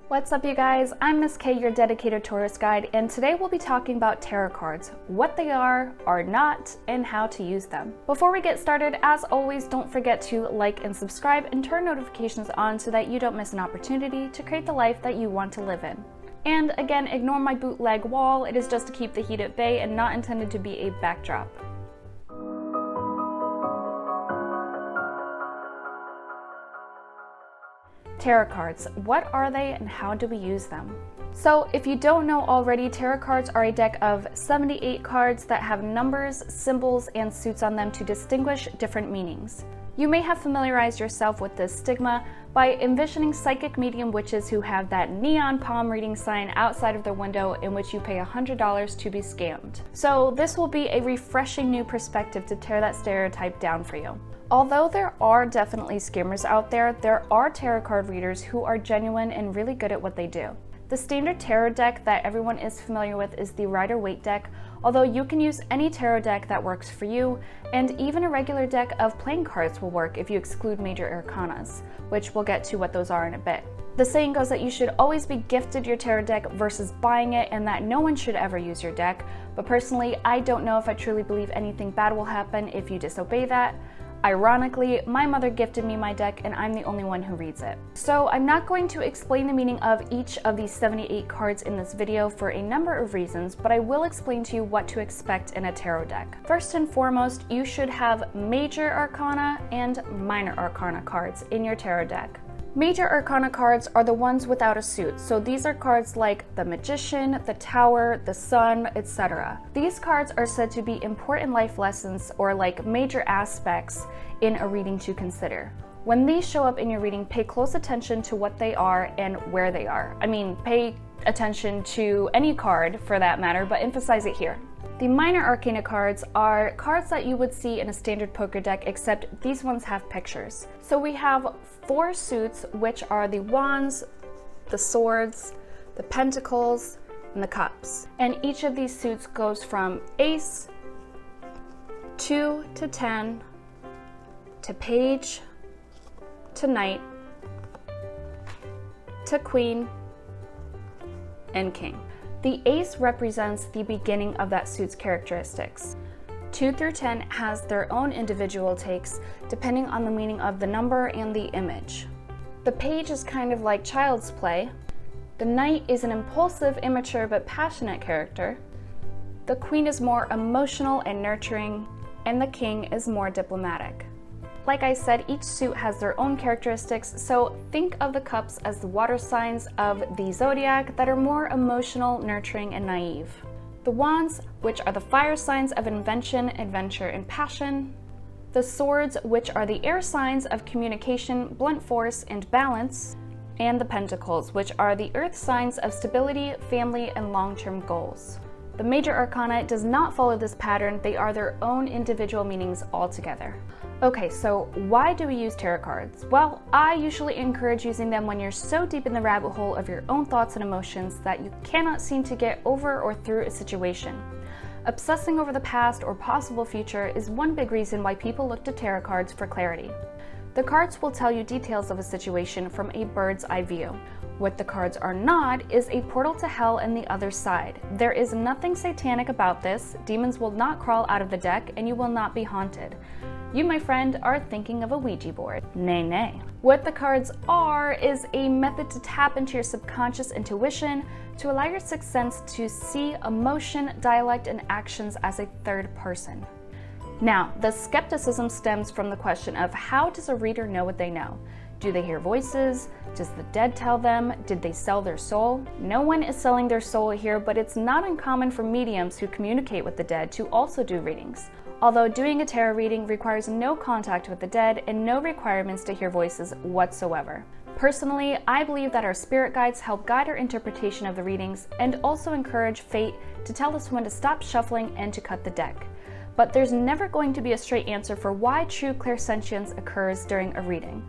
What's up, you guys? I'm Miss K, your dedicated tourist guide, and today we'll be talking about tarot cards, what they are not, and how to use them. Before we get started, as always, don't forget to like and subscribe and turn notifications on so that you don't miss an opportunity to create the life that you want to live in. And again, ignore my bootleg wall. It is just to keep the heat at bay and not intended to be a backdrop. Tarot cards, what are they and how do we use them? So if you don't know already, tarot cards are a deck of 78 cards that have numbers, symbols, and suits on them to distinguish different meanings. You may have familiarized yourself with this stigma by envisioning psychic medium witches who have that neon palm reading sign outside of their window in which you pay $100 to be scammed. So this will be a refreshing new perspective to tear that stereotype down for you. Although there are definitely scammers out there are tarot card readers who are genuine and really good at what they do. The standard tarot deck that everyone is familiar with is the Rider-Waite deck, although you can use any tarot deck that works for you, and even a regular deck of playing cards will work if you exclude major arcanas, which we'll get to what those are in a bit. The saying goes that you should always be gifted your tarot deck versus buying it, and that no one should ever use your deck, but personally, I don't know if I truly believe anything bad will happen if you disobey that. Ironically, my mother gifted me my deck and I'm the only one who reads it. So I'm not going to explain the meaning of each of these 78 cards in this video for a number of reasons, but I will explain to you what to expect in a tarot deck. First and foremost, you should have major arcana and minor arcana cards in your tarot deck. Major arcana cards are the ones without a suit, so these are cards like the Magician, the Tower, the Sun, etc. These cards are said to be important life lessons or like major aspects in a reading to consider. When these show up in your reading, pay close attention to what they are and where they are. I mean, pay attention to any card for that matter, but emphasize it here. The minor arcana cards are cards that you would see in a standard poker deck, except these ones have pictures. So we have 4 suits, which are the Wands, the Swords, the Pentacles, and the Cups. And each of these suits goes from Ace, 2 to 10, to Page, to Knight, to Queen, and King. The Ace represents the beginning of that suit's characteristics. 2 through 10 has their own individual takes depending on the meaning of the number and the image. The Page is kind of like child's play. The Knight is an impulsive, immature, but passionate character. The Queen is more emotional and nurturing, and the King is more diplomatic. Like I said, each suit has their own characteristics, so think of the Cups as the water signs of the zodiac that are more emotional, nurturing, and naive. The Wands, which are the fire signs of invention, adventure, and passion. The Swords, which are the air signs of communication, blunt force, and balance. And the Pentacles, which are the earth signs of stability, family, and long-term goals. The major arcana does not follow this pattern. They are their own individual meanings altogether. Okay, so why do we use tarot cards? Well, I usually encourage using them when you're so deep in the rabbit hole of your own thoughts and emotions that you cannot seem to get over or through a situation. Obsessing over the past or possible future is one big reason why people look to tarot cards for clarity. The cards will tell you details of a situation from a bird's eye view. What the cards are not is a portal to hell and the other side. There is nothing satanic about this. Demons will not crawl out of the deck and you will not be haunted. You, my friend, are thinking of a Ouija board. Nay, nay. What the cards are is a method to tap into your subconscious intuition, to allow your sixth sense to see emotion, dialect, and actions as a third person. Now, the skepticism stems from the question of how does a reader know what they know? Do they hear voices? Does the dead tell them? Did they sell their soul? No one is selling their soul here, but it's not uncommon for mediums who communicate with the dead to also do readings. Although doing a tarot reading requires no contact with the dead and no requirements to hear voices whatsoever. Personally, I believe that our spirit guides help guide our interpretation of the readings and also encourage fate to tell us when to stop shuffling and to cut the deck. But there's never going to be a straight answer for why true clairsentience occurs during a reading.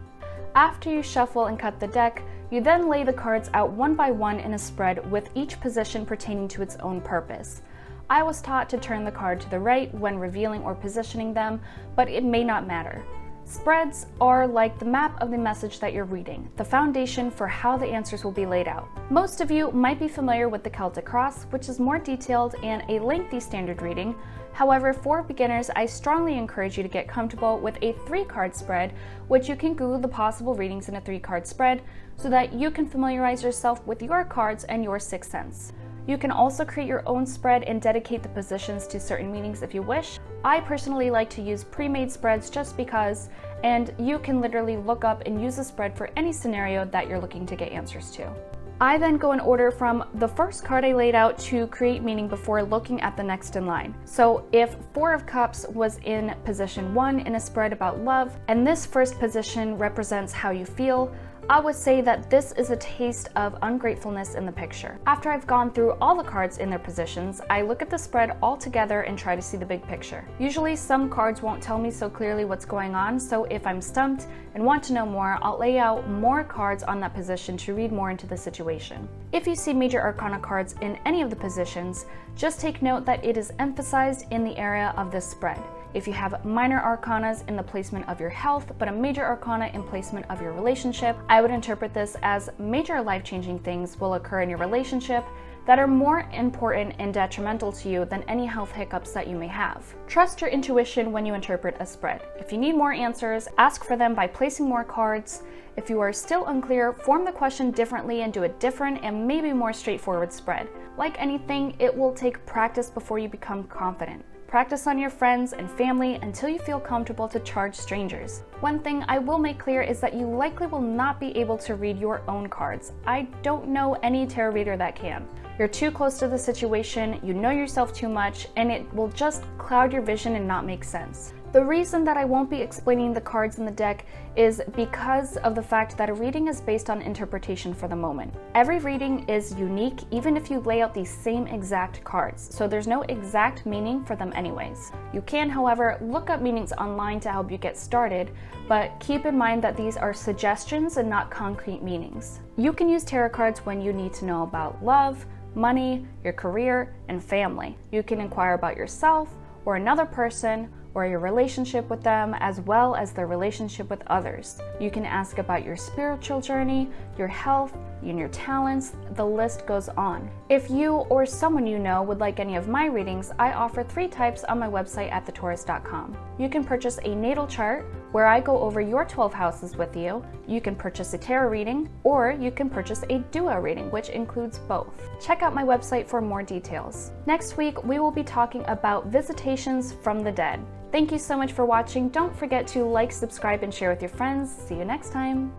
After you shuffle and cut the deck, you then lay the cards out one by one in a spread with each position pertaining to its own purpose. I was taught to turn the card to the right when revealing or positioning them, but it may not matter. Spreads are like the map of the message that you're reading, the foundation for how the answers will be laid out. Most of you might be familiar with the Celtic Cross, which is more detailed and a lengthy standard reading. However, for beginners, I strongly encourage you to get comfortable with a 3-card spread, which you can Google the possible readings in a 3-card spread so that you can familiarize yourself with your cards and your sixth sense. You can also create your own spread and dedicate the positions to certain meanings if you wish. I personally like to use pre-made spreads just because, and you can literally look up and use a spread for any scenario that you're looking to get answers to. I then go in order from the first card I laid out to create meaning before looking at the next in line. So if 4 of Cups was in position 1 in a spread about love, and this first position represents how you feel, I would say that this is a taste of ungratefulness in the picture. After I've gone through all the cards in their positions, I look at the spread all together and try to see the big picture. Usually some cards won't tell me so clearly what's going on, so if I'm stumped and want to know more, I'll lay out more cards on that position to read more into the situation. If you see major arcana cards in any of the positions, just take note that it is emphasized in the area of this spread. If you have minor arcanas in the placement of your health, but a major arcana in placement of your relationship, I would interpret this as major life-changing things will occur in your relationship that are more important and detrimental to you than any health hiccups that you may have. Trust your intuition when you interpret a spread. If you need more answers, ask for them by placing more cards. If you are still unclear, form the question differently and do a different and maybe more straightforward spread. Like anything, it will take practice before you become confident. Practice on your friends and family until you feel comfortable to charge strangers. One thing I will make clear is that you likely will not be able to read your own cards. I don't know any tarot reader that can. You're too close to the situation, you know yourself too much, and it will just cloud your vision and not make sense. The reason that I won't be explaining the cards in the deck is because of the fact that a reading is based on interpretation for the moment. Every reading is unique, even if you lay out the same exact cards, so there's no exact meaning for them anyways. You can, however, look up meanings online to help you get started, but keep in mind that these are suggestions and not concrete meanings. You can use tarot cards when you need to know about love, money, your career, and family. You can inquire about yourself or another person, or your relationship with them, as well as their relationship with others. You can ask about your spiritual journey, your health, and your talents. The list goes on. If you or someone you know would like any of my readings, I offer 3 types on my website at thetaurus.com. You can purchase a natal chart, where I go over your 12 houses with you. You can purchase a tarot reading, or you can purchase a duo reading, which includes both. Check out my website for more details. Next week, we will be talking about visitations from the dead. Thank you so much for watching. Don't forget to like, subscribe, and share with your friends. See you next time.